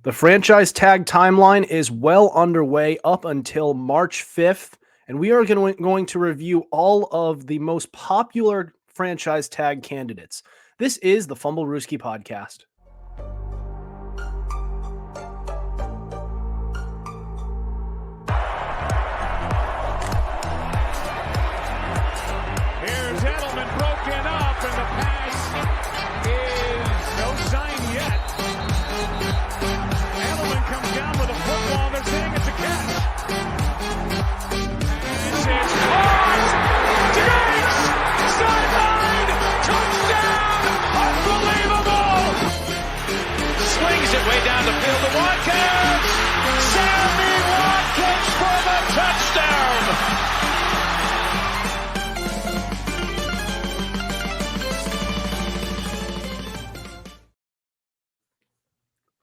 The franchise tag timeline is well underway up until March 5th, and we are going to review all of the most popular franchise tag candidates. This is the Fumblerooski podcast. Here's Edelman broken up, and the pass is no sign yet. Edelman comes down with a football. They're saying it's a catch. This is caught. Diggs! Sideline! Touchdown! Unbelievable! Swings it way down the field to Watkins. Sammy Watkins for the touchdown!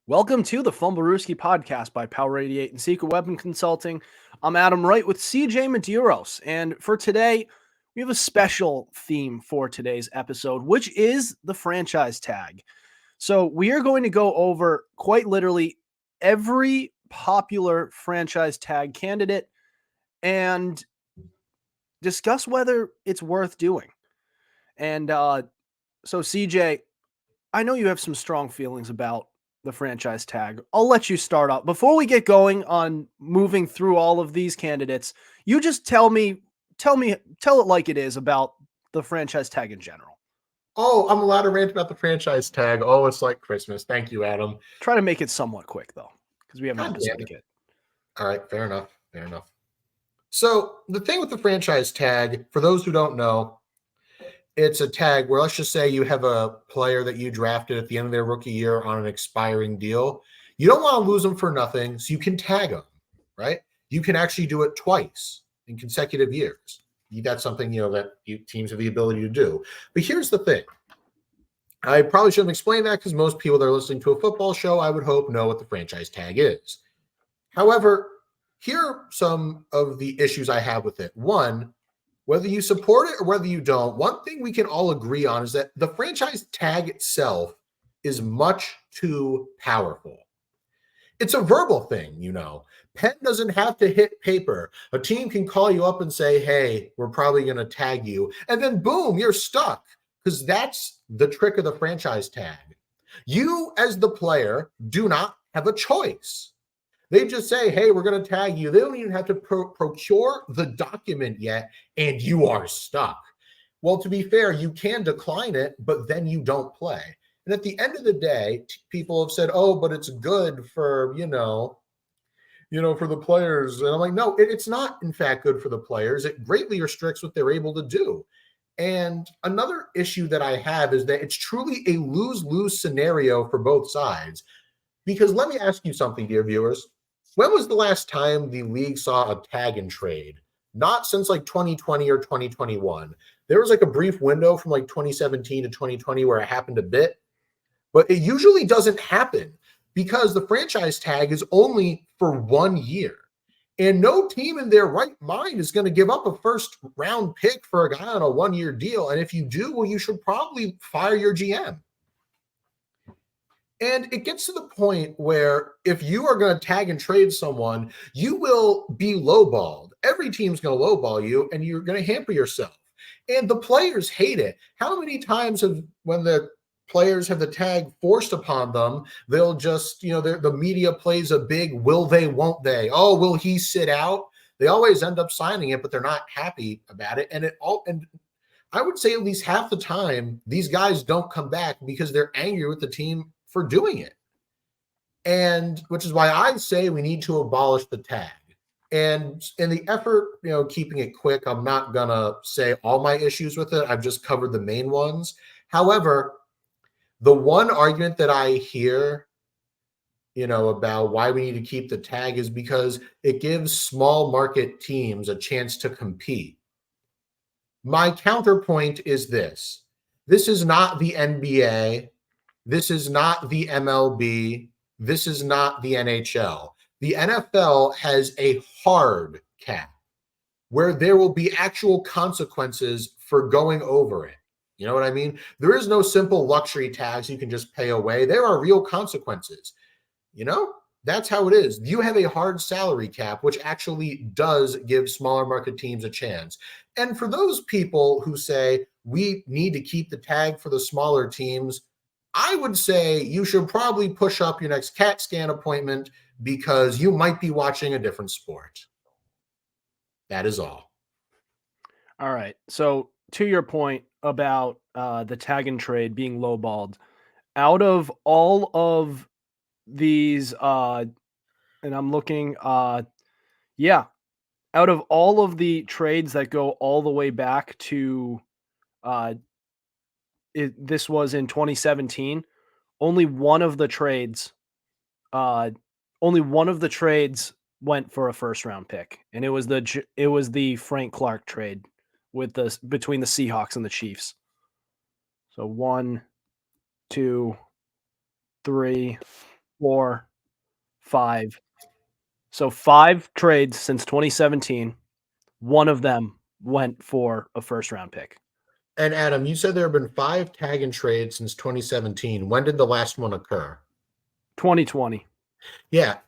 Welcome to the Fumblerooski podcast by Power 88 and Secret Weapon Consulting. I'm Adam Wright with CJ Medeiros, and for today, we have a special theme for today's episode, which is the franchise tag. So we are going to go over quite literally every popular franchise tag candidate and discuss whether it's worth doing. And so CJ, I know you have some strong feelings about the franchise tag. I'll let you start off. Before we get going on moving through all of these candidates, you just tell it like it is about the franchise tag in general. Oh, I'm allowed to rant about the franchise tag. Oh, it's like Christmas. Thank you, Adam. Try to make it somewhat quick, though, because we haven't episode yet. All right, fair enough. So the thing with the franchise tag, for those who don't know, it's a tag where, let's just say you have a player that you drafted at the end of their rookie year on an expiring deal. You don't want to lose them for nothing, so you can tag them, right? You can actually do it twice in consecutive years. That's something, that teams have the ability to do. But here's the thing. I probably shouldn't explain that because most people that are listening to a football show, I would hope, know what the franchise tag is. However, here are some of the issues I have with it. One, whether you support it or whether you don't, one thing we can all agree on is that the franchise tag itself is much too powerful. It's a verbal thing, Pen doesn't have to hit paper. A team can call you up and say, hey, we're probably going to tag you. And then boom, you're stuck, because that's the trick of the franchise tag. You, as the player, do not have a choice. They just say, hey, we're going to tag you. They don't even have to procure the document yet, and you are stuck. Well, to be fair, you can decline it, but then you don't play. And at the end of the day, people have said, oh, but it's good for, for the players. And I'm like, no, it's not, in fact, good for the players. It greatly restricts what they're able to do. And another issue that I have is that it's truly a lose-lose scenario for both sides. Because let me ask you something, dear viewers. When was the last time the league saw a tag and trade? Not since like 2020 or 2021. There was like a brief window from like 2017 to 2020 where it happened a bit, but it usually doesn't happen because the franchise tag is only for 1 year. And no team in their right mind is going to give up a first round pick for a guy on a 1-year deal. And if you do, well, you should probably fire your GM. And it gets to the point where if you are going to tag and trade someone, you will be lowballed. Every team's going to lowball you, and you're going to hamper yourself. And the players hate it. How many times when the players have the tag forced upon them, they'll just, the media plays a big will they, won't they? Oh, will he sit out? They always end up signing it, but they're not happy about it. And I would say at least half the time, these guys don't come back because they're angry with the team for doing it. And which is why I say we need to abolish the tag. And in the effort, keeping it quick, I'm not going to say all my issues with it. I've just covered the main ones. However, the one argument that I hear, about why we need to keep the tag is because it gives small market teams a chance to compete. My counterpoint is this. This is not the NBA. This is not the MLB. This is not the NHL. The NFL has a hard cap where there will be actual consequences for going over it. You know what I mean? There is no simple luxury tax you can just pay away. There are real consequences. That's how it is. You have a hard salary cap, which actually does give smaller market teams a chance. And for those people who say we need to keep the tag for the smaller teams, I would say you should probably push up your next CAT scan appointment because you might be watching a different sport. That is all. All right. So to your point about the tag and trade being lowballed, out of all of these, and I'm looking, out of all of the trades that go all the way back to, this was in 2017, only one of the trades, uh, went for a first round pick, and it was the Frank Clark trade between the Seahawks and the Chiefs. So 1, 2, 3, 4, 5. So 5 trades since 2017. One of them went for a first round pick. And Adam, you said there have been 5 tag and trades since 2017. When did the last one occur? 2020. Yeah,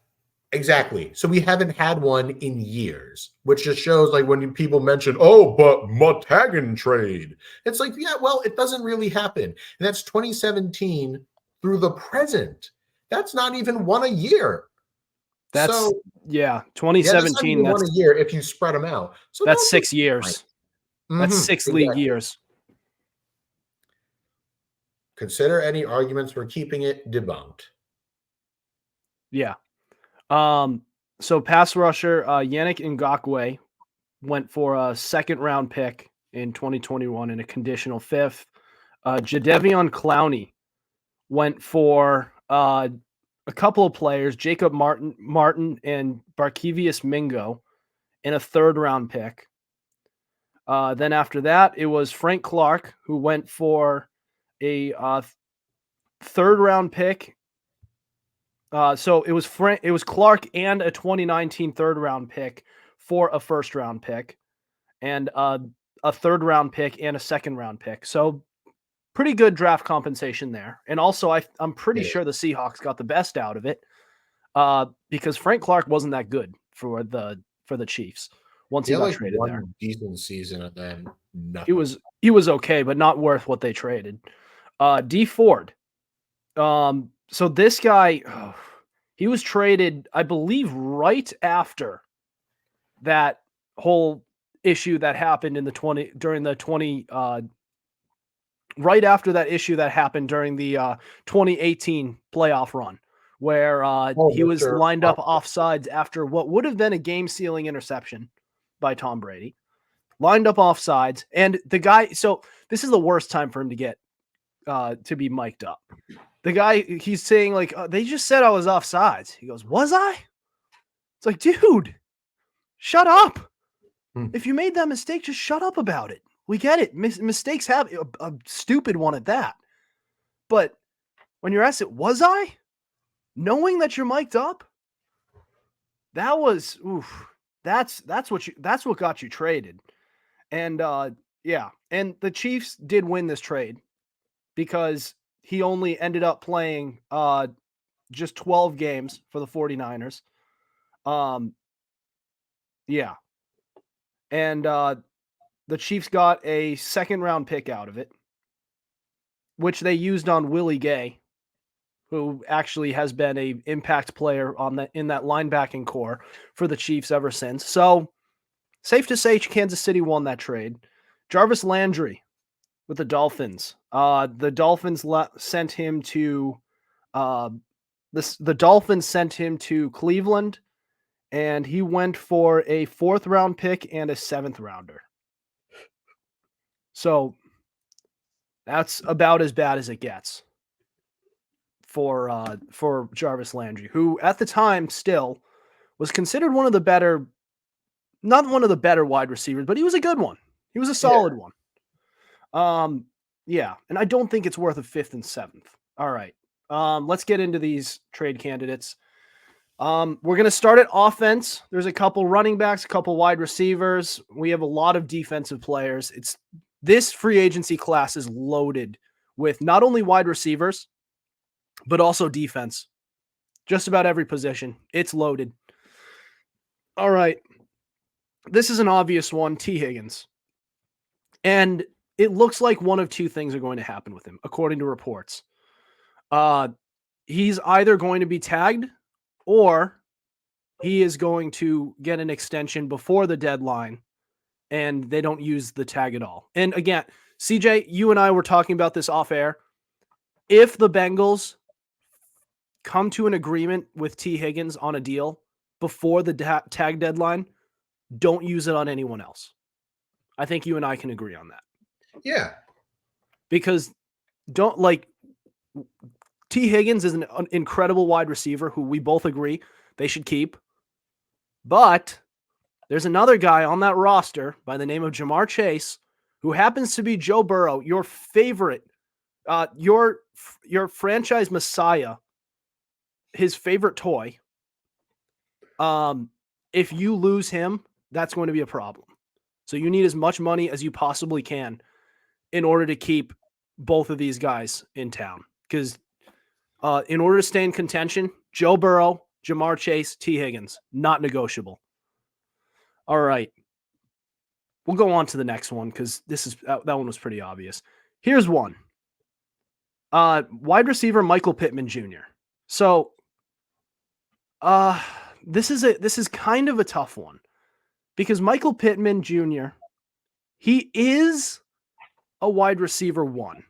exactly. So we haven't had one in years, which just shows like when people mention, oh, but my tag and trade. It's like, yeah, well, it doesn't really happen. And that's 2017 through the present. That's not even one a year. That's, so, 2017. That's one a year if you spread them out. So that's 6 years. That's 6 league years. Consider any arguments for keeping it debunked. Yeah. So pass rusher Yannick Ngakoue went for a second round pick in 2021 and a conditional 5th. Jadeveon Clowney went for a couple of players, Jacob Martin and Barkevious Mingo, in a 3rd round pick. Then after that, it was Frank Clark who went for a 3rd round pick. So it was Clark and a 2019 3rd round pick for a 1st round pick, and a 3rd round pick and a 2nd round pick. So pretty good draft compensation there. And also I'm pretty sure the Seahawks got the best out of it, because Frank Clark wasn't that good for the Chiefs once he got traded there. Decent season and then nothing. He was okay, but not worth what they traded. D Ford. So this guy, he was traded, I believe, right after that whole issue that happened right after that issue that happened during the 2018 playoff run, where he was lined up offsides after what would have been a game-sealing interception by Tom Brady. Lined up offsides, and the guy, so this is the worst time for him to get to be mic'd up. The guy, he's saying like, they just said I was offsides. He goes, was I? It's like, dude, shut up. If you made that mistake, just shut up about it. We get it. Mistakes have a stupid one at that. But when you're asked it, was I? Knowing that you're mic'd up, that was, that's what got you traded. And and the Chiefs did win this trade because he only ended up playing just 12 games for the 49ers. And the Chiefs got a 2nd round pick out of it, which they used on Willie Gay, who actually has been an impact player in that linebacking core for the Chiefs ever since. So safe to say Kansas City won that trade. Jarvis Landry with the Dolphins. The Dolphins sent him to the Dolphins sent him to Cleveland, and he went for a 4th round pick and a 7th rounder. So that's about as bad as it gets for Jarvis Landry, who at the time still was considered one of the better, not one of the better wide receivers, but he was a good one. He was a solid one. And I don't think it's worth a 5th and 7th. All right. Let's get into these trade candidates. We're going to start at offense. There's a couple running backs, a couple wide receivers. We have a lot of defensive players. This free agency class is loaded with not only wide receivers, but also defense. Just about every position. It's loaded. All right. This is an obvious one, Tee Higgins. And it looks like one of two things are going to happen with him, according to reports. He's either going to be tagged or he is going to get an extension before the deadline and they don't use the tag at all. And again, CJ, you and I were talking about this off air. If the Bengals come to an agreement with Tee Higgins on a deal before the tag deadline, don't use it on anyone else. I think you and I can agree on that. Yeah. Because Tee Higgins is an incredible wide receiver who we both agree they should keep. But there's another guy on that roster by the name of Jamar Chase who happens to be Joe Burrow, your favorite, your franchise messiah, his favorite toy. If you lose him, that's going to be a problem. So you need as much money as you possibly can in order to keep both of these guys in town. Because in order to stay in contention, Joe Burrow, Jamar Chase, Tee Higgins, not negotiable. All right. We'll go on to the next one because that one was pretty obvious. Here's one. Wide receiver Michael Pitman Jr. So this is kind of a tough one because Michael Pitman Jr., he is a wide receiver 1,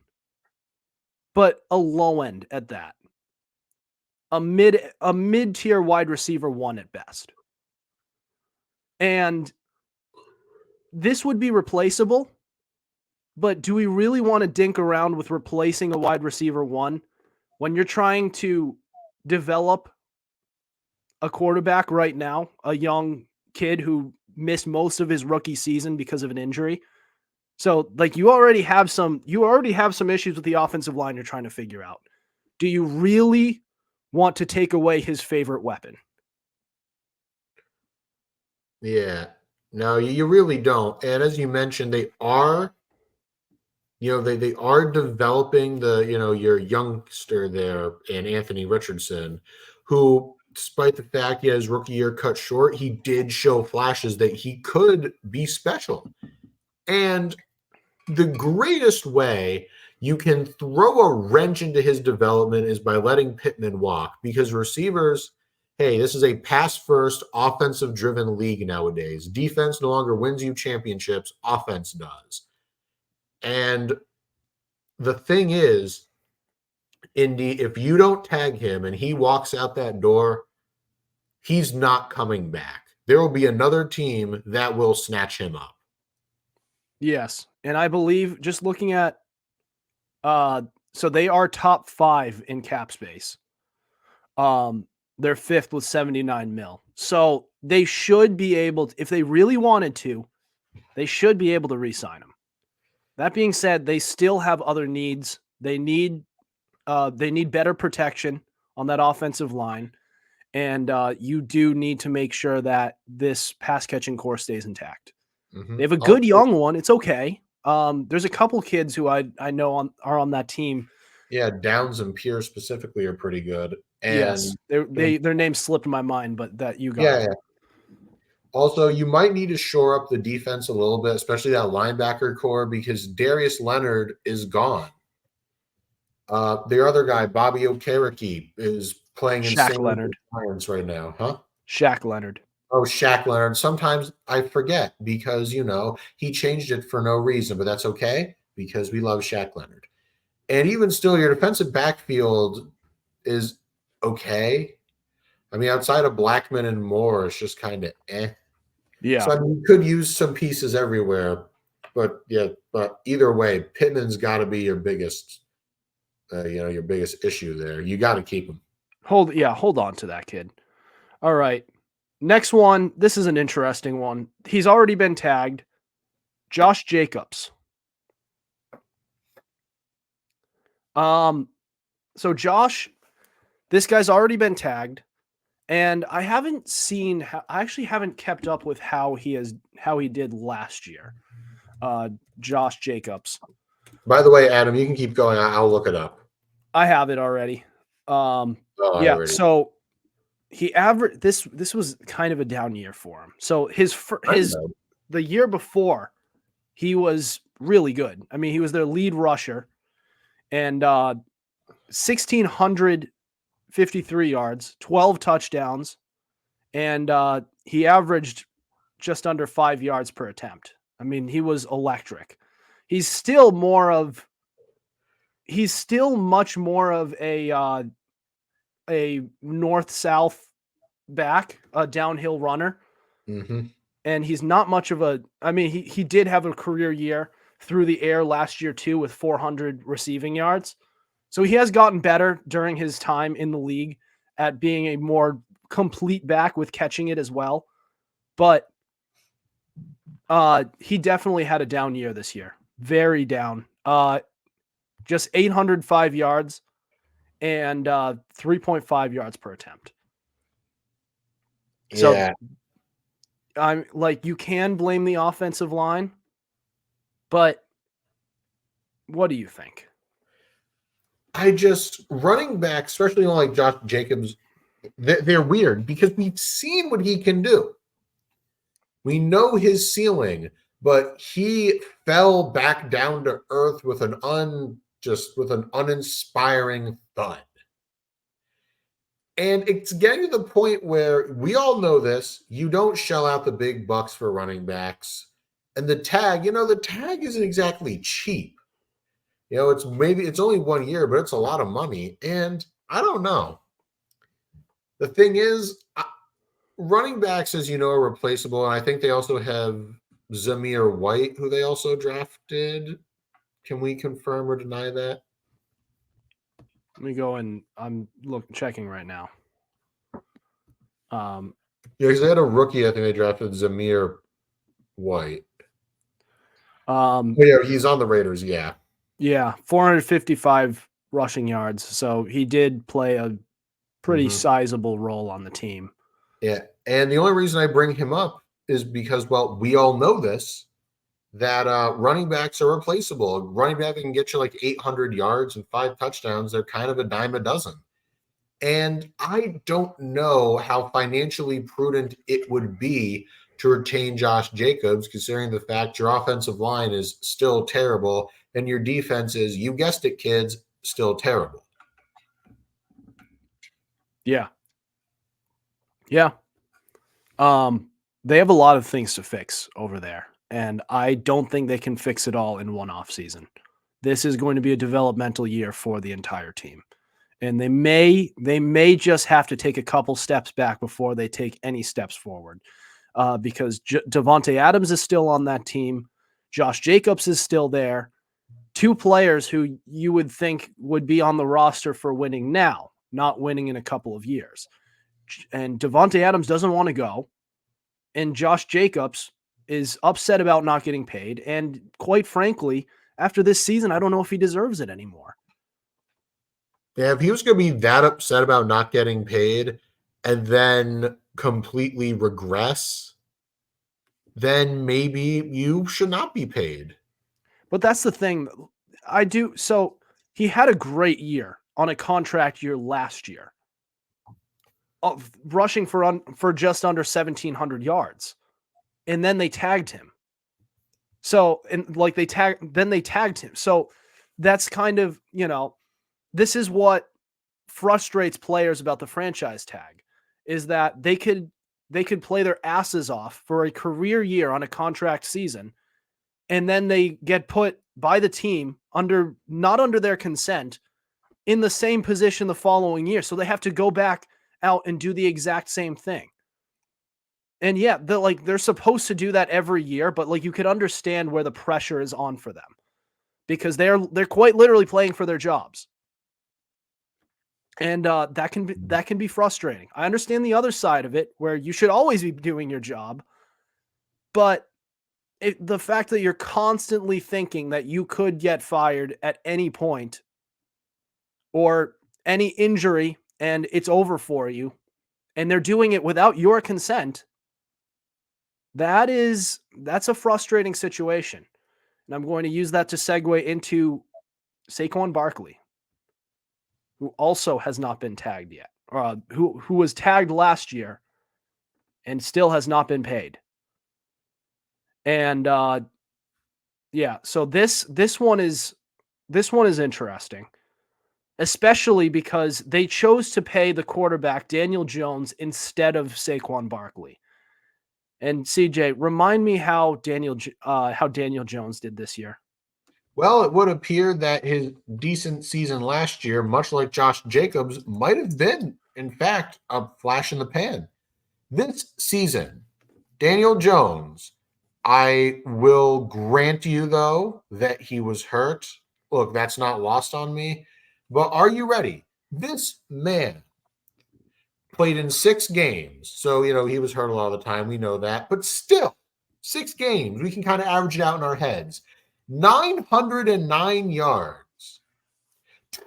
but a low end at that. A mid-tier wide receiver 1 at best. And this would be replaceable, but do we really want to dink around with replacing a wide receiver 1 when you're trying to develop a quarterback right now, a young kid who missed most of his rookie season because of an injury? So like you already have some issues with the offensive line you're trying to figure out. Do you really want to take away his favorite weapon? Yeah. No, you really don't. And as you mentioned, they are, they are developing your youngster there and Anthony Richardson, who, despite the fact he had his rookie year cut short, he did show flashes that he could be special. And the greatest way you can throw a wrench into his development is by letting Pittman walk, because receivers, hey, this is a pass-first, offensive-driven league nowadays. Defense no longer wins you championships. Offense does. And the thing is, Indy, if you don't tag him and he walks out that door, he's not coming back. There will be another team that will snatch him up. Yes. And I believe, just looking at, so they are top 5 in cap space. They're 5th with 79 mil. So they should be able to, if they really wanted to, they should be able to re-sign him. That being said, they still have other needs. They need better protection on that offensive line. And you do need to make sure that this pass catching core stays intact. Mm-hmm. They have a good young one. It's okay. There's a couple kids who I know are on that team. Yeah, Downs and Pierce specifically are pretty good. And yes, their names slipped my mind, but that you got. Yeah. Also, you might need to shore up the defense a little bit, especially that linebacker core, because Darius Leonard is gone. The other guy, Bobby Okereke, is playing Shaq Leonard right now, huh? Shaq Leonard. Oh, Shaq Leonard. Sometimes I forget because, he changed it for no reason, but that's okay because we love Shaq Leonard. And even still, your defensive backfield is okay. I mean, outside of Blackman and Moore, it's just kind of eh. Yeah. So, I mean, you could use some pieces everywhere. But either way, Pittman's got to be your biggest issue there. You got to keep him. Hold on to that kid. All right. Next one. This is an interesting one. He's already been tagged. Josh Jacobs. So Josh, this guy's already been tagged, and I actually haven't kept up with how he did last year. Josh Jacobs. By the way, Adam, you can keep going. I'll look it up. I have it already. Already. So he averaged this was kind of a down year for him. So the year before, he was really good. I mean, he was their lead rusher and 1,653 yards, 12 touchdowns, and he averaged just under 5 yards per attempt. I mean, he was electric. He's still much more of a north-south back, a downhill runner. Mm-hmm. And he's not much of he did have a career year through the air last year too with 400 receiving yards. So he has gotten better during his time in the league at being a more complete back with catching it as well. But he definitely had a down year this year. Very down. Just 805 yards and 3.5 yards per attempt. So yeah. I'm like, you can blame the offensive line, but what do you think? Running back, especially like Josh Jacobs, they're weird because we've seen what he can do. We know his ceiling, but he fell back down to earth with an uninspiring thud. And it's getting to the point where we all know this. You don't shell out the big bucks for running backs. And the tag isn't exactly cheap. It's only 1 year, but it's a lot of money. And I don't know. The thing is, running backs, as you know, are replaceable. And I think they also have Zamir White, who they also drafted. Can we confirm or deny that? Let me go and I'm checking right now. Because they had a rookie, I think they drafted Zamir White. Yeah, he's on the Raiders, yeah. Yeah, 455 rushing yards. So he did play a pretty sizable role on the team. Yeah, and the only reason I bring him up is because, well, we all know this, that running backs are replaceable. A running back that can get you like 800 yards and 5 touchdowns, they're kind of a dime a dozen. And I don't know how financially prudent it would be to retain Josh Jacobs, considering the fact your offensive line is still terrible and your defense is, you guessed it, kids, still terrible. Yeah. Yeah. They have a lot of things to fix over there, and I don't think they can fix it all in one off season. This is going to be a developmental year for the entire team. And they may just have to take a couple steps back before they take any steps forward, because Davante Adams is still on that team. Josh Jacobs is still there. 2 players who you would think would be on the roster for winning now, not winning in a couple of years. And Davante Adams doesn't want to go. And Josh Jacobs is upset about not getting paid. And quite frankly, after this season, I don't know if he deserves it anymore. Yeah, if he was going to be that upset about not getting paid and then completely regress, then maybe you should not be paid. But that's the thing. So he had a great year on a contract year last year, of rushing for just under 1,700 yards. And then they tagged him. So, and like they tagged him. So that's kind of, this is what frustrates players about the franchise tag, is that they could play their asses off for a career year on a contract season, and then they get put by the team not under their consent in the same position the following year. So they have to go back out and do the exact same thing. And yeah, they're supposed to do that every year, but like you could understand where the pressure is on for them, because they're quite literally playing for their jobs. And that can be frustrating. I understand the other side of it, where you should always be doing your job, but the fact that you're constantly thinking that you could get fired at any point or any injury and it's over for you, and they're doing it without your consent, that's a frustrating situation. And I'm going to use that to segue into Saquon Barkley, who also has not been tagged yet. who was tagged last year and still has not been paid. And yeah, so this one is interesting, especially because they chose to pay the quarterback Daniel Jones instead of Saquon Barkley. And CJ, remind me how Daniel Jones did this year. Well, it would appear that his decent season last year, much like Josh Jacobs, might have been, in fact, a flash in the pan. This season, Daniel Jones, I will grant you, though, that he was hurt. Look, that's not lost on me. But are you ready? This man played in 6 games. So, he was hurt a lot of the time. We know that. But still, 6 games. We can kind of average it out in our heads. 909 yards,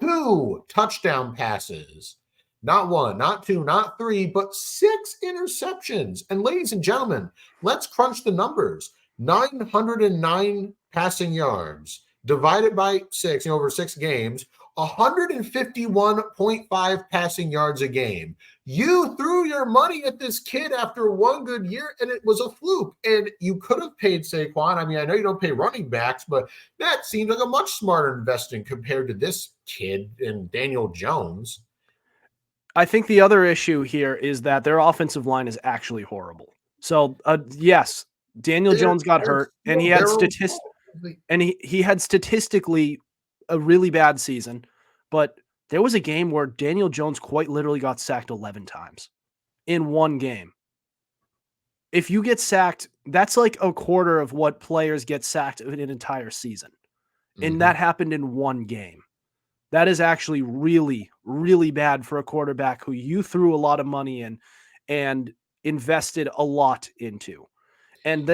2 touchdown passes, not 1, not 2, not 3, but 6 interceptions. And ladies and gentlemen, let's crunch the numbers. 909 passing yards divided by 6, over 6 games, 151.5 passing yards a game. You threw your money at this kid after 1 good year, and it was a fluke. And you could have paid Saquon. I mean, I know you don't pay running backs, but that seems like a much smarter investment compared to this kid and Daniel Jones. I think the other issue here is that their offensive line is actually horrible. So, yes, Daniel Jones got hurt, and he had he had statistically a really bad season, but there was a game where Daniel Jones quite literally got sacked 11 times in 1 game. If you get sacked, that's like a quarter of what players get sacked in an entire season. And that happened in 1 game. That is actually really, really bad for a quarterback who you threw a lot of money in and invested a lot into. And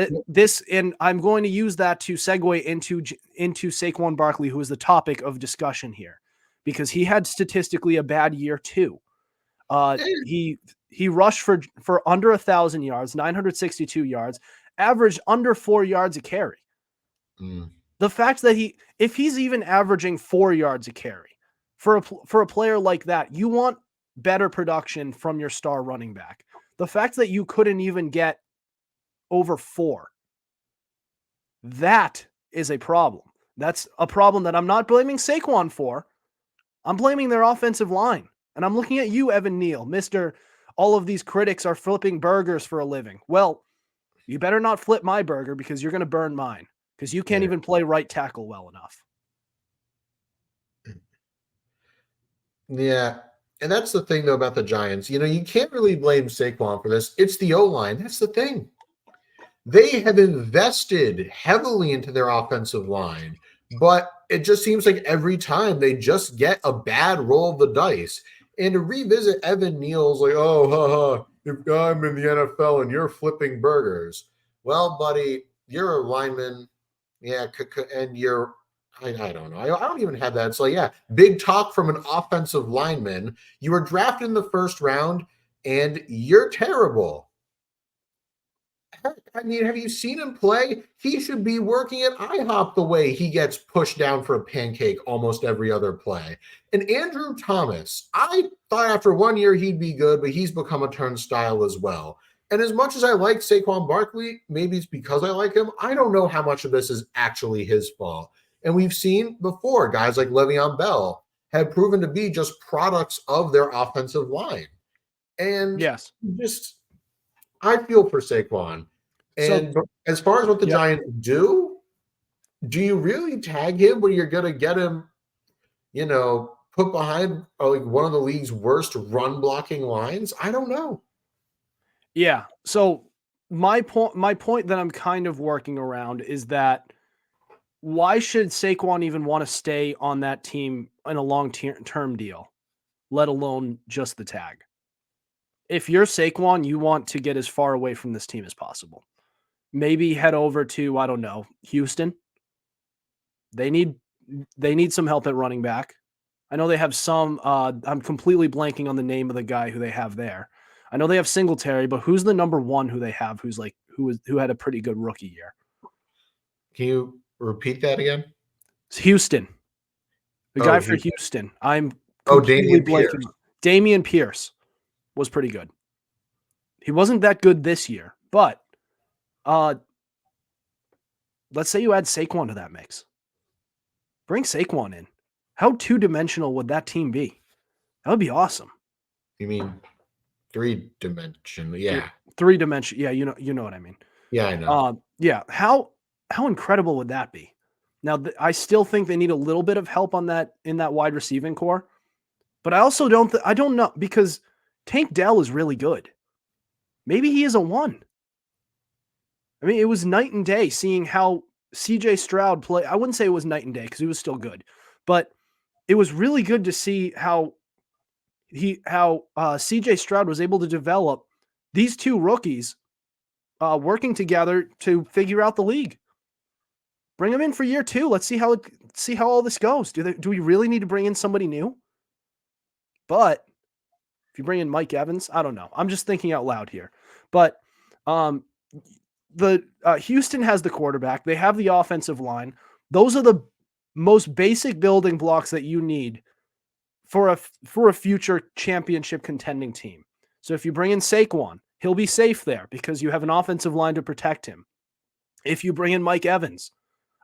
and I'm going to use that to segue into Saquon Barkley, who is the topic of discussion here, because he had statistically a bad year too. He rushed for under 1,000 yards, 962 yards, averaged under 4 yards a carry. The fact that if he's even averaging 4 yards a carry for a player like that, you want better production from your star running back. The fact that you couldn't even get over 4, that is a problem. That's a problem that I'm not blaming Saquon for. I'm blaming their offensive line. And I'm looking at you, Evan Neal, Mr. All of these critics are flipping burgers for a living. Well, you better not flip my burger because you're going to burn mine because you can't even play right tackle well enough. Yeah. And that's the thing, though, about the Giants. You can't really blame Saquon for this. It's the O-line. That's the thing. They have invested heavily into their offensive line, but it just seems like every time they just get a bad roll of the dice. And to revisit Evan Neal's if I'm in the NFL and you're flipping burgers. Well, buddy, you're a lineman. Yeah, and you're I don't know. I don't even have that. So, big talk from an offensive lineman. You were drafted in the 1st round, and you're terrible. I mean, have you seen him play? He should be working at IHOP the way he gets pushed down for a pancake almost every other play. And Andrew Thomas, I thought after 1 year he'd be good, but he's become a turnstile as well. And as much as I like Saquon Barkley, maybe it's because I like him, I don't know how much of this is actually his fault. And we've seen before, guys like Le'Veon Bell have proven to be just products of their offensive line. And I feel for Saquon. And as far as what the Giants do you really tag him when you're going to get him, put behind one of the league's worst run blocking lines? I don't know. Yeah. So my point that I'm kind of working around is that why should Saquon even want to stay on that team in a long-term deal, let alone just the tag? If you're Saquon, you want to get as far away from this team as possible. Maybe head over to, I don't know, Houston. They need some help at running back. I know they have some. I'm completely blanking on the name of the guy who they have there. I know they have Singletary, but who's the number 1 who they have? Who had a pretty good rookie year? Can you repeat that again? It's Houston. The guy for Houston. I'm completely blanking. Dameon Pierce. was pretty good. He wasn't that good this year, but let's say you add Saquon to that mix. Bring Saquon in. How two-dimensional would that team be? That would be awesome. You mean three-dimensional? Yeah. Three-dimensional. Yeah, you know what I mean. Yeah, I know. Yeah. How incredible would that be? Now, I still think they need a little bit of help on that in that wide receiving core, but I also don't know, because Tank Dell is really good. Maybe he is a 1. I mean, it was night and day seeing how CJ Stroud play. I wouldn't say it was night and day because he was still good, but it was really good to see how CJ Stroud was able to develop these two rookies working together to figure out the league. Bring them in for year 2. Let's see how all this goes. Do we really need to bring in somebody new? But if you bring in Mike Evans, I don't know. I'm just thinking out loud here. But Houston has the quarterback. They have the offensive line. Those are the most basic building blocks that you need for a future championship contending team. So if you bring in Saquon, he'll be safe there because you have an offensive line to protect him. If you bring in Mike Evans,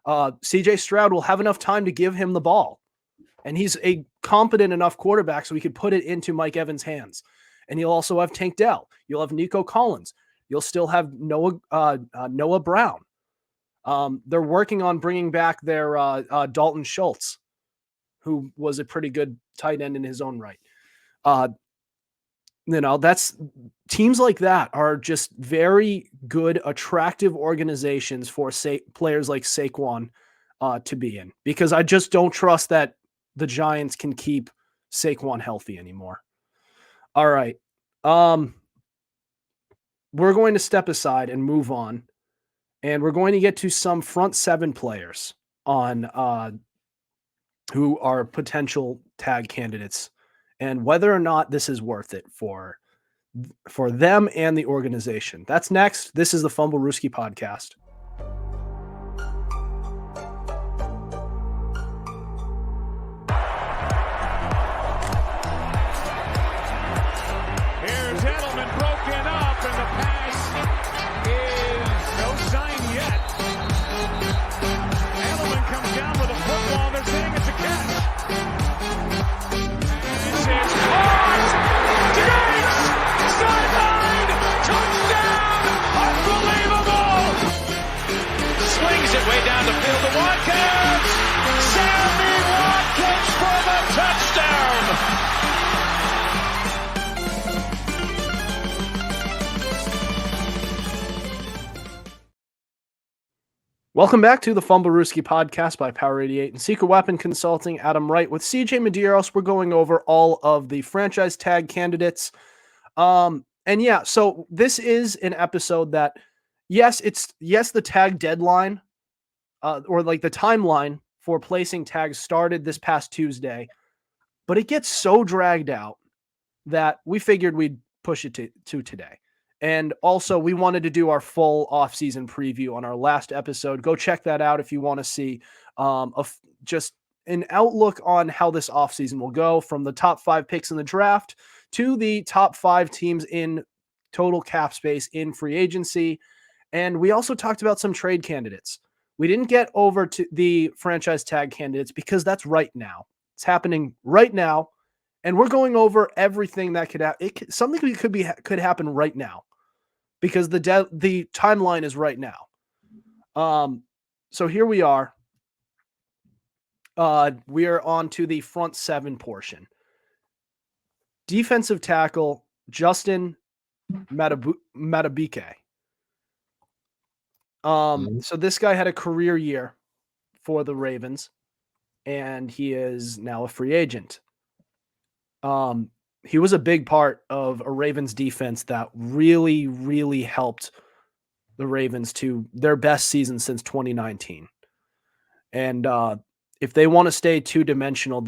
CJ Stroud will have enough time to give him the ball. And he's a competent enough quarterback so he could put it into Mike Evans' hands. And you'll also have Tank Dell. You'll have Nico Collins. You'll still have Noah Brown. They're working on bringing back their Dalton Schultz, who was a pretty good tight end in his own right. That's teams like that are just very good, attractive organizations for players like Saquon to be in, because I just don't trust that the Giants can keep Saquon healthy anymore. All right. We're going to step aside and move on, and we're going to get to some front 7 players on who are potential tag candidates and whether or not this is worth it for them and the organization. That's next. This is the Fumblerooski podcast. Here's Edelman broken up, and the pass is no sign yet. Edelman comes down with a football. They're saying it's a catch. This is caught. Diggs! Sideline! Touchdown! Unbelievable! Swings it way down the field to Watkins. Sammy Watkins for the touchdown! Welcome back to the Fumblerooski podcast by Power 88 and Secret Weapon Consulting. Adam Wright with CJ Medeiros. We're going over all of the franchise tag candidates. So this is an episode that, the tag deadline or like the timeline for placing tags started this past Tuesday, but it gets so dragged out that we figured we'd push it to today. And also, we wanted to do our full offseason preview on our last episode. Go check that out if you want to see just an outlook on how this offseason will go, from the top 5 picks in the draft to the top 5 teams in total cap space in free agency. And we also talked about some trade candidates. We didn't get over to the franchise tag candidates because that's right now. It's happening right now. And we're going over everything that could happen. Something could happen right now, because the timeline is right now. So here we are. We are on to the front 7 portion. Defensive tackle Justin Madubuike. So this guy had a career year for the Ravens, and he is now a free agent. He was a big part of a Ravens defense that really, really helped the Ravens to their best season since 2019. And if they want to stay two-dimensional,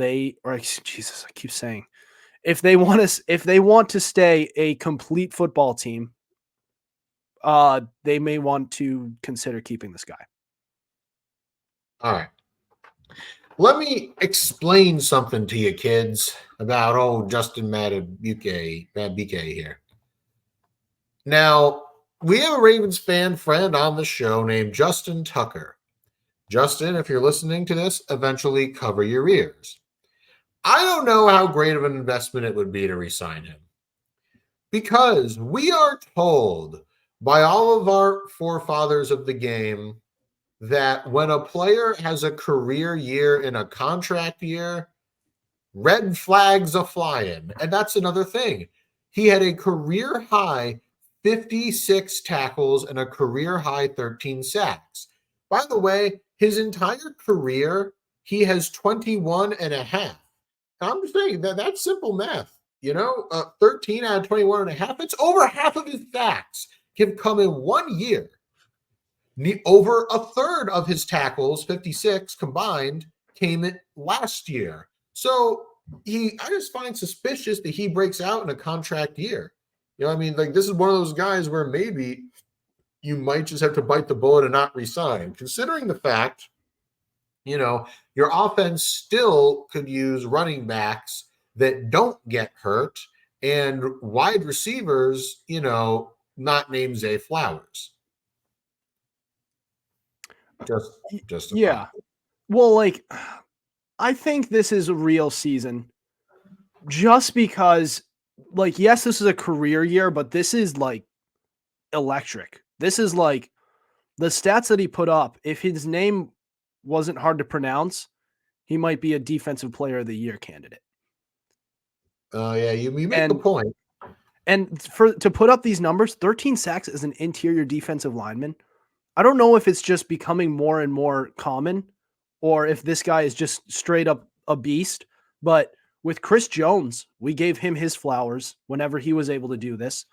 if they want to stay a complete football team, they may want to consider keeping this guy. All right. Let me explain something to you kids about Justin Madubuike here. Now, we have a Ravens fan friend on the show named Justin Tucker. Justin, if you're listening to this, eventually cover your ears. I don't know how great of an investment it would be to re-sign him, because we are told by all of our forefathers of the game that when a player has a career year in a contract year, red flags are flying. And that's another thing. He had a career high 56 tackles and a career high 13 sacks. By the way, his entire career, he has 21 and a half. I'm just saying that's simple math. 13 out of 21 and a half. It's over half of his sacks have come in 1 year. Over a third of his tackles, 56 combined, came in last year. So I just find suspicious that he breaks out in a contract year. This is one of those guys where maybe you might just have to bite the bullet and not resign, considering the fact, your offense still could use running backs that don't get hurt and wide receivers, not named Zay Flowers. Just yeah. Well, I think this is a real season just because, yes, this is a career year, but this is electric. This is the stats that he put up. If his name wasn't hard to pronounce, he might be a defensive player of the year candidate. Oh, yeah, you make the point. And to put up these numbers, 13 sacks as an interior defensive lineman, I don't know if it's just becoming more and more common or if this guy is just straight up a beast. But with Chris Jones, we gave him his flowers whenever he was able to do this.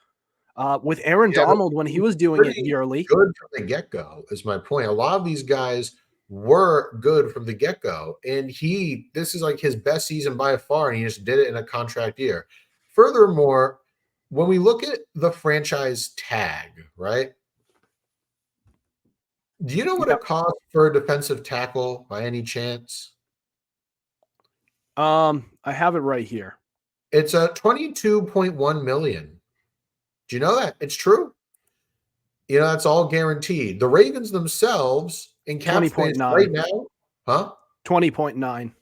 With Aaron Donald, when he was doing it yearly. Good from the get-go is my point. A lot of these guys were good from the get-go. And this is his best season by far, and he just did it in a contract year. Furthermore, when we look at the franchise tag, right? Do you know what it costs for a defensive tackle by any chance? I have it right here. It's a $22.1 million. Do you know that? It's true. That's all guaranteed. The Ravens themselves in cap space right now, 20.9.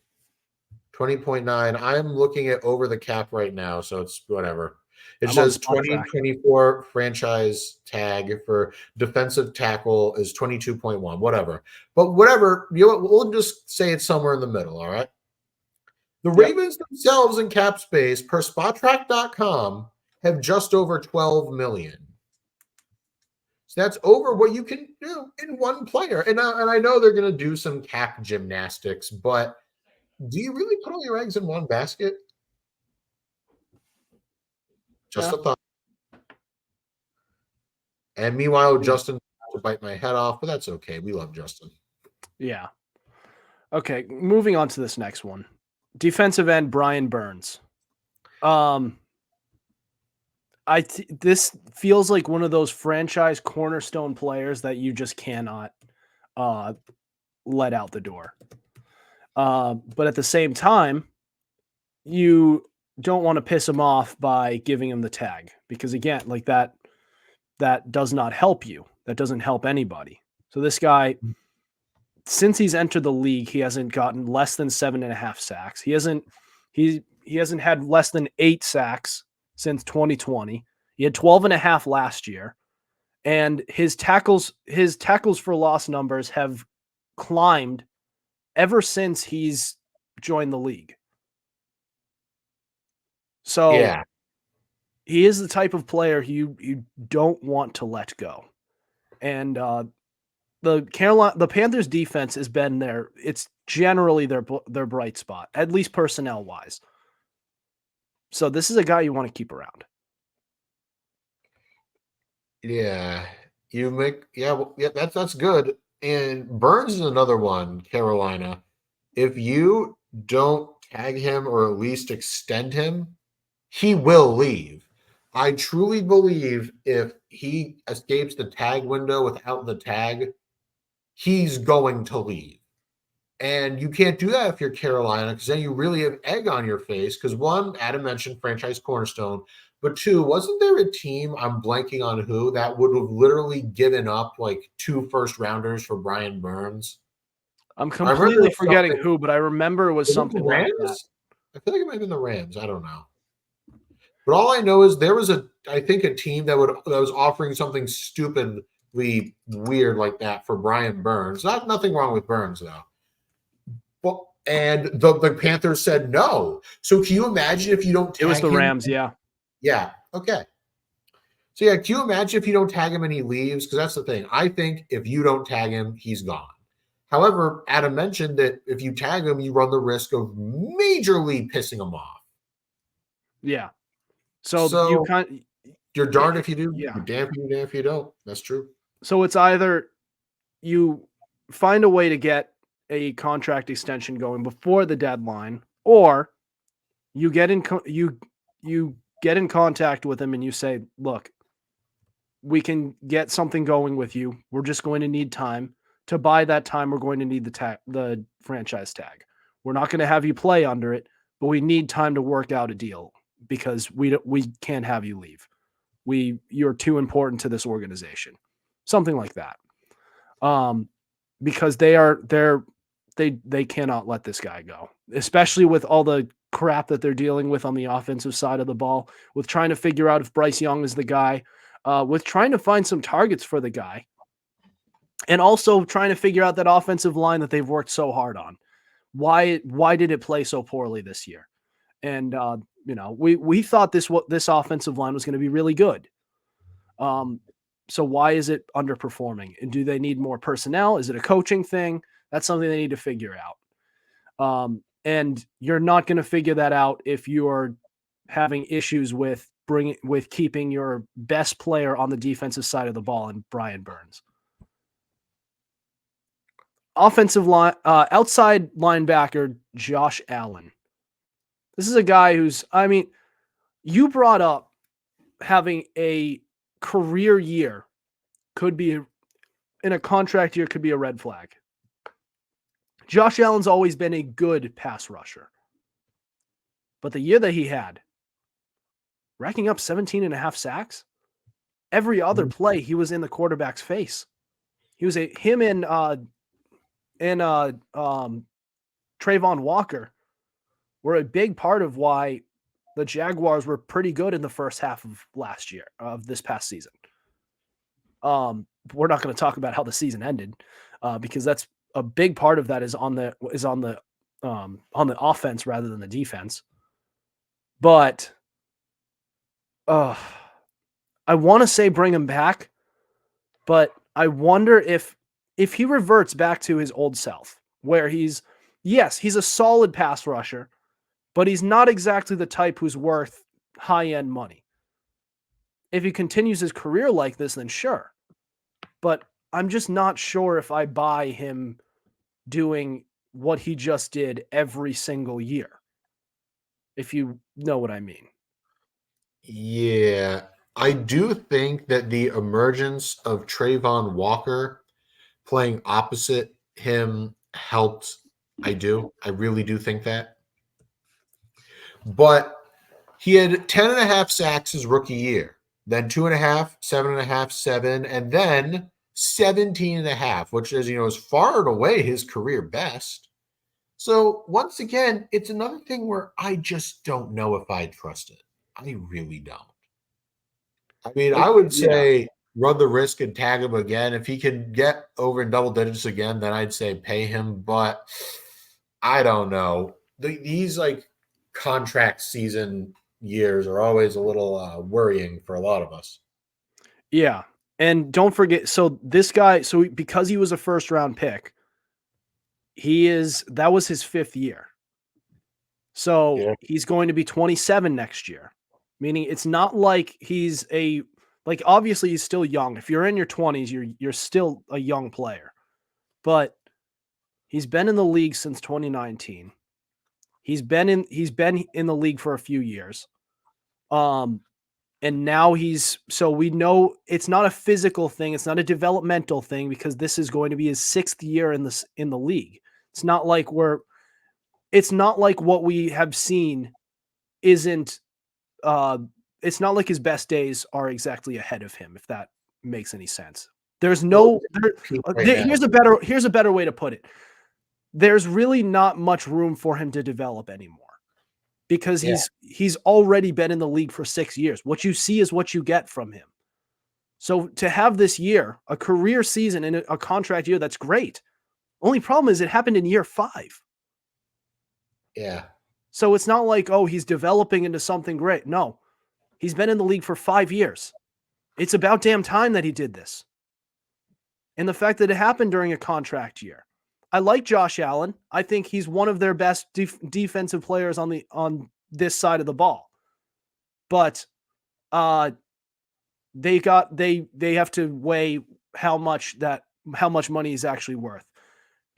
20.9. I'm looking at over the cap right now, so it's whatever. It says 2024 franchise tag for defensive tackle is 22.1, whatever. But whatever, we'll just say it's somewhere in the middle, all right? The Ravens themselves in cap space, per SpotTrack.com, have just over 12 million. So that's over what you can do in one player. And I know they're going to do some cap gymnastics, but do you really put all your eggs in one basket? Just a thought. And meanwhile, Justin to bite my head off, but that's okay. We love Justin. Yeah. Okay, moving on to this next one. Defensive end Brian Burns. This feels like one of those franchise cornerstone players that you just cannot let out the door. But at the same time, you don't want to piss him off by giving him the tag because again, that does not help you. That doesn't help anybody. So this guy, since he's entered the league, he hasn't gotten less than 7.5 sacks. He hasn't had less than 8 sacks since 2020. He had 12.5 last year. And his tackles for loss numbers have climbed ever since he's joined the league. So yeah, he is the type of player you don't want to let go. And the Panthers defense has been there. It's generally their bright spot, at least personnel wise. So this is a guy you want to keep around. Yeah, that's good. And Burns is another one, Carolina. If you don't tag him or at least extend him, he will leave. I truly believe if he escapes the tag window without the tag, he's going to leave. And you can't do that if you're Carolina, because then you really have egg on your face. Because one, Adam mentioned franchise cornerstone, but two, wasn't there a team, I'm blanking on who, that would have literally given up like 2 first-rounders for Brian Burns? I'm I remember there completely was forgetting something. who, but I remember it was Was it the something like that. Rams? I feel like it might have been the Rams. I don't know. But all I know is there was I think a team that was offering something stupidly weird like that for Brian Burns. Nothing wrong with Burns though. Well, and the Panthers said no. So can you imagine if you don't tag It was the him? Rams, yeah. Yeah. Okay. So yeah, can you imagine if you don't tag him and he leaves? Because that's the thing. I think if you don't tag him, he's gone. However, Adam mentioned that if you tag him, you run the risk of majorly pissing him off. Yeah. So you kind you're darned if you do. Yeah. You're damned if you don't. That's true. So it's either you find a way to get a contract extension going before the deadline, or you get in you get in contact with him and you say, "Look, we can get something going with you. We're just going to need time. To buy that time, we're going to need the franchise tag. We're not going to have you play under it, but we need time to work out a deal because we can't have you leave. You're too important to this organization." Something like that. Because they cannot let this guy go, especially with all the crap that they're dealing with on the offensive side of the ball, with trying to figure out if Bryce Young is the guy, with trying to find some targets for the guy, and also trying to figure out that offensive line that they've worked so hard on. Why did it play so poorly this year? And we thought this offensive line was going to be really good. So why is it underperforming? And do they need more personnel? Is it a coaching thing? That's something they need to figure out. And you're not going to figure that out if you're having issues with keeping your best player on the defensive side of the ball in Brian Burns. Offensive line, outside linebacker Josh Allen. This is a guy you brought up having a career year could be in a contract year could be a red flag. Josh Allen's always been a good pass rusher. But the year that he had, racking up 17 and a half sacks, every other play he was in the quarterback's face. He was him and Trayvon Walker were a big part of why the Jaguars were pretty good in the first half of this past season. We're not going to talk about how the season ended because that's a big part of that is on the offense rather than the defense. But I want to say bring him back, but I wonder if he reverts back to his old self, where he's a solid pass rusher, but he's not exactly the type who's worth high-end money. If he continues his career like this, then sure. But I'm just not sure if I buy him doing what he just did every single year, if you know what I mean. Yeah, I do think that the emergence of Trayvon Walker playing opposite him helped. I really do think that. But he had 10 and a half sacks his rookie year, then 2.5, 7.5, 7, and then 17 and a half, which is far and away his career best. So once again, it's another thing where I just don't know if I trust it. I really don't. I mean, I would say run the risk and tag him again. If he can get over in double digits again, then I'd say pay him. But I don't know. These contract season years are always a little worrying for a lot of us. Yeah. And don't forget, so this guy, because he was a first round pick, that was his 5th year. So he's going to be 27 next year, meaning it's not like he's obviously he's still young. If you're in your 20s, you're still a young player, but he's been in the league since 2019. He's been in the league for a few years. And now we know it's not a physical thing. It's not a developmental thing because this is going to be his 6th year in the league. It's not like what we have seen isn't it's not like his best days are exactly ahead of him, if that makes any sense. There's no here's a better way to put it. There's really not much room for him to develop anymore because he's already been in the league for 6 years. What you see is what you get from him. So to have this year, a career season and a contract year, that's great. Only problem is it happened in year 5. Yeah. So it's not like, oh, he's developing into something great. No, he's been in the league for 5 years. It's about damn time that he did this. And the fact that it happened during a contract year. I like Josh Allen. I think he's one of their best defensive players on this side of the ball. But they have to weigh how much money he's actually worth.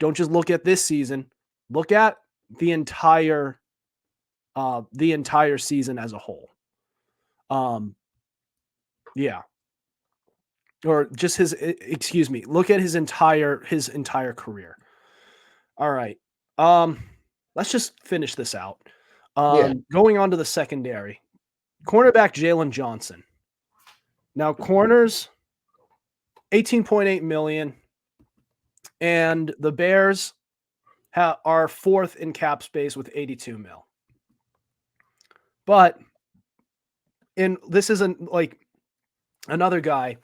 Don't just look at this season. Look at the entire season as a whole. Yeah. Or just look at his entire career. All right. Let's just finish this out. Going on to the secondary. Cornerback Jalen Johnson. Now, corners, $18.8 million. And the Bears are 4th in cap space with $82 million. But this isn't like another guy.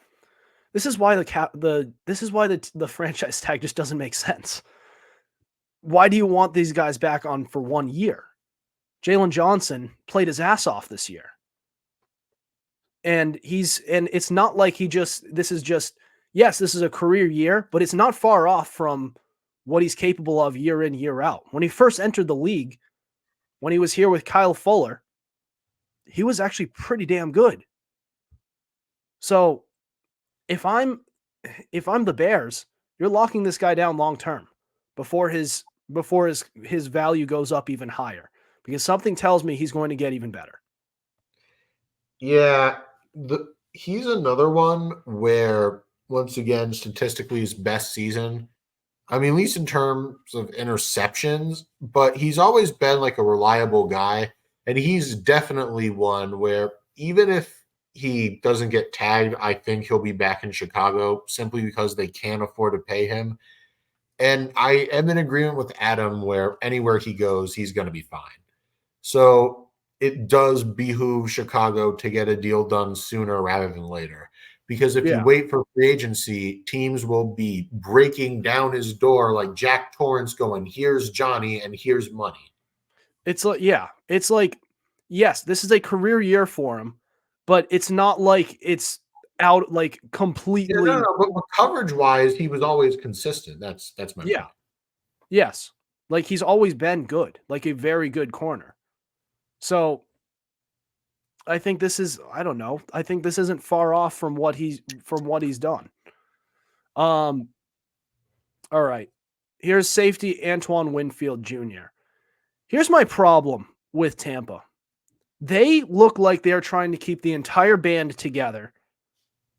This is why the franchise tag just doesn't make sense. Why do you want these guys back on for 1 year? Jalen Johnson played his ass off this year. And it's not like this is a career year, but it's not far off from what he's capable of year in, year out. When he first entered the league, when he was here with Kyle Fuller, he was actually pretty damn good. So if I'm the Bears, you're locking this guy down long term before his value goes up even higher, because something tells me he's going to get even better. Yeah, he's another one where, once again, statistically his best season. I mean, at least in terms of interceptions, but he's always been like a reliable guy. And he's definitely one where even if he doesn't get tagged, I think he'll be back in Chicago simply because they can't afford to pay him. And I am in agreement with Adam where anywhere he goes, he's going to be fine. So it does behoove Chicago to get a deal done sooner rather than later. Because if you wait for free agency, teams will be breaking down his door like Jack Torrance going, here's Johnny and here's money. It's like, yes, this is a career year for him, but it's not like it's out like completely. Yeah, no, but coverage-wise, he was always consistent. That's my point. Yes. Like he's always been good, like a very good corner. So I think this isn't far off from what he's done. All right. Here's safety Antoine Winfield Jr. Here's my problem with Tampa. They look like they're trying to keep the entire band together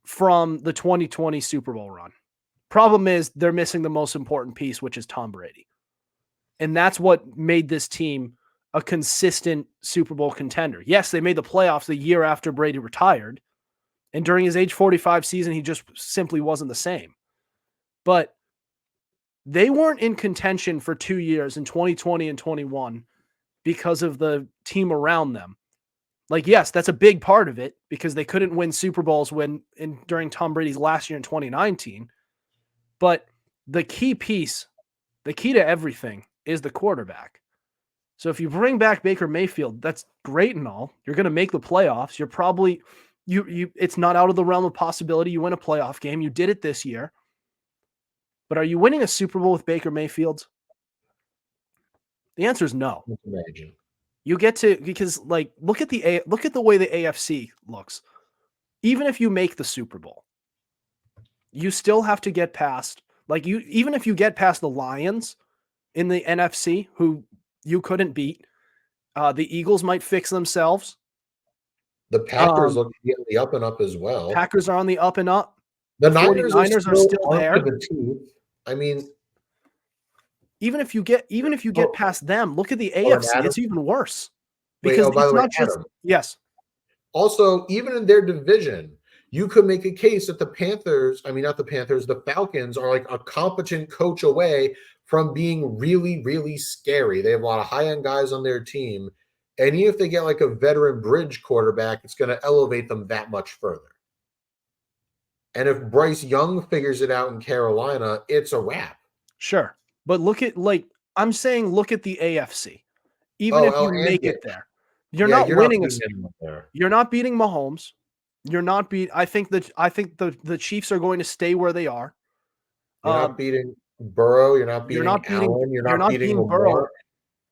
from the 2020 Super Bowl run. Problem is they're missing the most important piece, which is Tom Brady. And that's what made this team a consistent Super Bowl contender. Yes, they made the playoffs the year after Brady retired. And during his age 45 season, he just simply wasn't the same. But they weren't in contention for 2 years in 2020 and 21 because of the team around them. Like, yes, that's a big part of it because they couldn't win Super Bowls during Tom Brady's last year in 2019. But the key piece, the key to everything is the quarterback. So if you bring back Baker Mayfield, that's great and all. You're going to make the playoffs. You're probably it's not out of the realm of possibility you win a playoff game. You did it this year. But are you winning a Super Bowl with Baker Mayfield? The answer is no. Imagine. You get to, because like look at the way the AFC looks. Even if you make the Super Bowl, you still have to get past, even if you get past the Lions in the NFC, who you couldn't beat, the Eagles might fix themselves. The Packers look to be on the up and up as well. Packers are on the up and up. The Niners are still there. I mean, even if you get past them, look at the and AFC. Adam? It's even worse Wait, because by it's the way, not just Adam. yes. Also, even in their division, you could make a case that the Falcons are like a competent coach away from being really, really scary. They have a lot of high-end guys on their team. And even if they get like a veteran bridge quarterback, it's going to elevate them that much further. And if Bryce Young figures it out in Carolina, it's a wrap. Sure. But look at look at the AFC. Even if you make it there, you're not winning. You're not beating Mahomes. You're not I think the Chiefs are going to stay where they are. You're not beating Burrow. You're not beating Allen. You're not beating Burrow.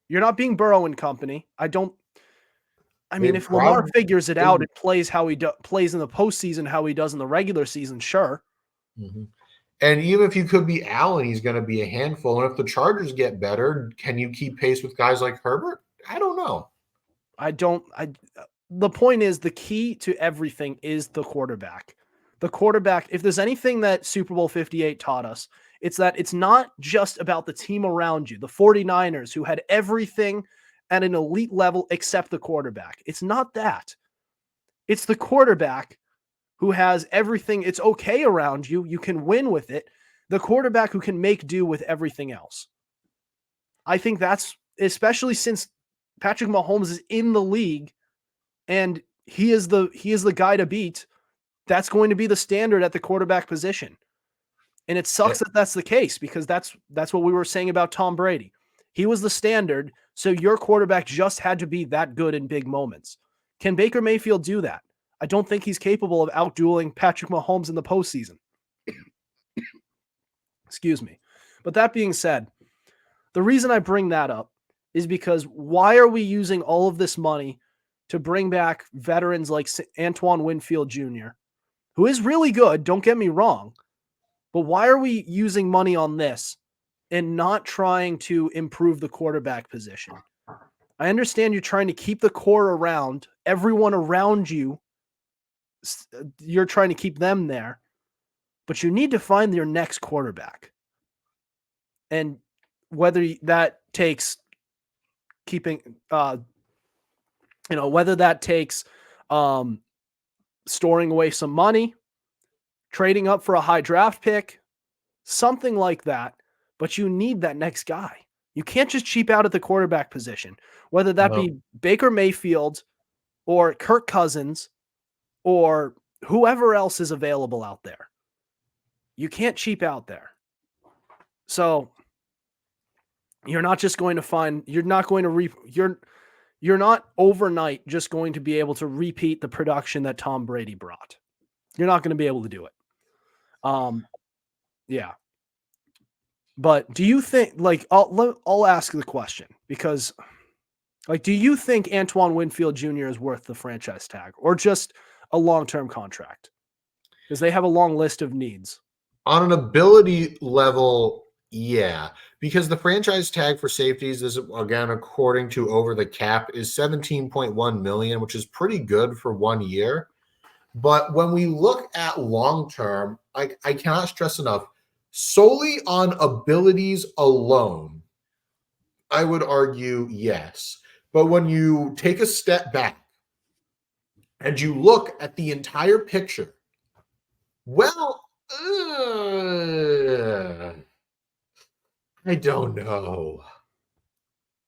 You're not beating Burrow and company. If Lamar figures it out and plays how he plays in the postseason, how he does in the regular season, sure. Mm-hmm. And even if you could be Allen, he's going to be a handful. And if the Chargers get better, can you keep pace with guys like Herbert? I don't know. The point is the key to everything is the quarterback. The quarterback, if there's anything that Super Bowl 58 taught us, it's that it's not just about the team around you, the 49ers who had everything at an elite level except the quarterback. It's not that. It's the quarterback who has everything. It's okay around you. You can win with it. The quarterback who can make do with everything else. I think that's, especially since Patrick Mahomes is in the league and he is the guy to beat, that's going to be the standard at the quarterback position. And it sucks that that's the case because that's what we were saying about Tom Brady. He was the standard, so your quarterback just had to be that good in big moments. Can Baker Mayfield do that? I don't think he's capable of outdueling Patrick Mahomes in the postseason. Excuse me. But that being said, the reason I bring that up is because why are we using all of this money to bring back veterans like Antoine Winfield Jr., who is really good, don't get me wrong, but why are we using money on this and not trying to improve the quarterback position? I understand you're trying to keep the core around, everyone around you, you're trying to keep them there, but you need to find your next quarterback. And whether that takes whether that takes storing away some money, trading up for a high draft pick, something like that, but you need that next guy. You can't just cheap out at the quarterback position, whether that be Baker Mayfield or Kirk Cousins or whoever else is available out there. You can't cheap out there. So you're not just going to find, you're not overnight just going to be able to repeat the production that Tom Brady brought. You're not going to be able to do it. Yeah. But do you think, I'll ask the question because, do you think Antoine Winfield Jr. is worth the franchise tag or just a long-term contract? Because they have a long list of needs. On an ability level, yeah, because the franchise tag for safeties is, again, according to Over the Cap, is $17.1 million, which is pretty good for 1 year. But when we look at long-term, I cannot stress enough, solely on abilities alone, I would argue yes. But when you take a step back and you look at the entire picture, well, I don't know.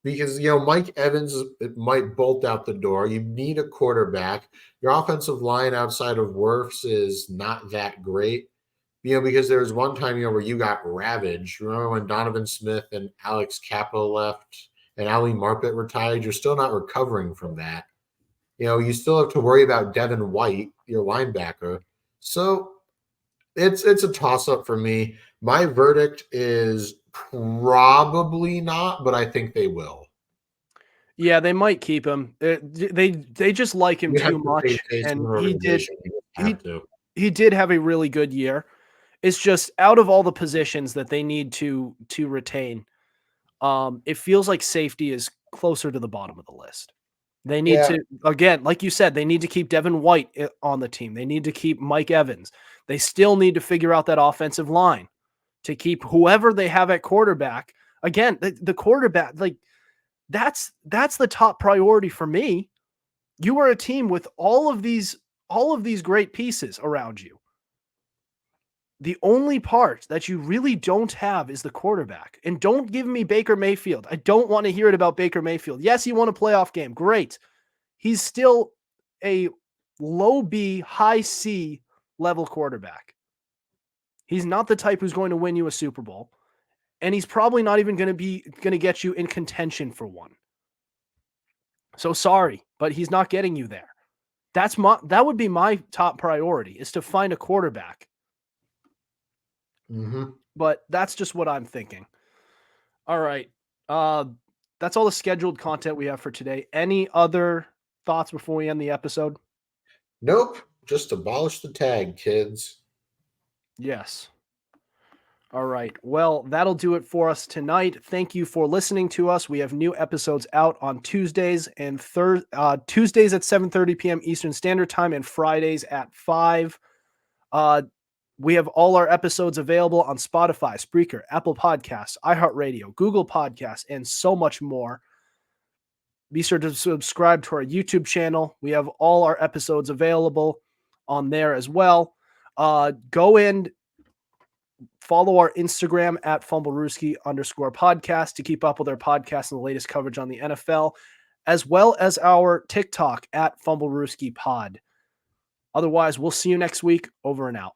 Because, Mike Evans might bolt out the door. You need a quarterback. Your offensive line outside of Wirfs is not that great. Because there was one time, where you got ravaged. Remember when Donovan Smith and Alex Cappa left and Ali Marpet retired? You're still not recovering from that. You still have to worry about Devin White, your linebacker. So it's a toss-up for me. My verdict is probably not, but I think they will. Yeah, they might keep him. They just like him too much, and he did have a really good year. It's just out of all the positions that they need to retain, it feels like safety is closer to the bottom of the list. They need to, again, like you said, they need to keep Devin White on the team. They need to keep Mike Evans. They still need to figure out that offensive line to keep whoever they have at quarterback Again, the quarterback, like that's the top priority for me. You are a team with all of these great pieces around you. The only part that you really don't have is the quarterback. And don't give me Baker Mayfield. I don't want to hear it about Baker Mayfield. Yes, he won a playoff game. Great. He's still a low B, high C level quarterback. He's not the type who's going to win you a Super Bowl. And he's probably not even going to get you in contention for one. So sorry, but he's not getting you there. That would be my top priority, is to find a quarterback. But that's just what I'm thinking. All right. That's all the scheduled content we have for today. Any other thoughts before we end the episode? Nope. Just abolish the tag, kids. Yes. All right. Well, that'll do it for us tonight. Thank you for listening to us. We have new episodes out on Tuesdays and Tuesdays at 7:30 p.m. Eastern Standard Time and Fridays at 5. We have all our episodes available on Spotify, Spreaker, Apple Podcasts, iHeartRadio, Google Podcasts, and so much more. Be sure to subscribe to our YouTube channel. We have all our episodes available on there as well. Go and follow our Instagram at Fumblerooski_podcast to keep up with our podcast and the latest coverage on the NFL, as well as our TikTok at Fumblerooski Pod. Otherwise, we'll see you next week. Over and out.